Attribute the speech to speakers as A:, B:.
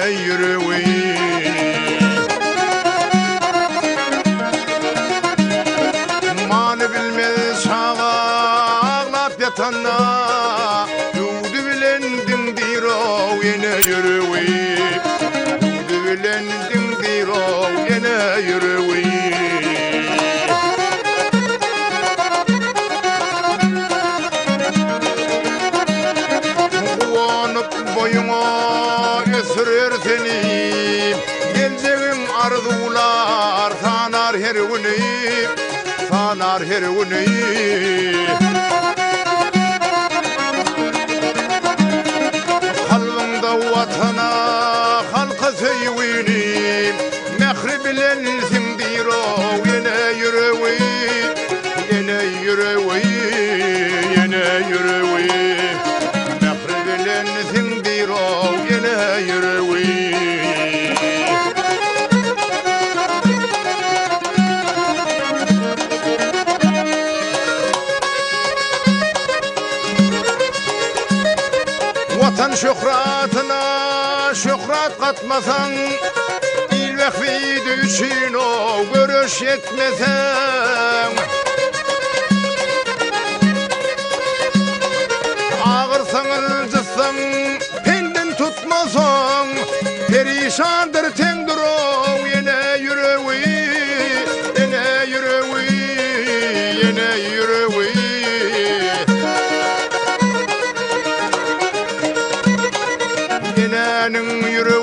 A: yüreği. Mani bilmez çağlap yatanna Yudu bilendin dirov yine yüreği. Yudu bilendin dirov yine yüreği. Boyuma esrer seni geleceğin arzular sanar her günü sanar her günü. Kalbimde vatana halka sevini mehri bilensin dirov yine yüreği yine yüreği yine yüreği. Vatan şöhratına şöhrat katmasan il vekfiydi için o görüş yetmesen ağırsan ılcısan pendin tutmasan perişandır tendir o yine yüreği yine yüreği yine yüreği. Yenenin yüreği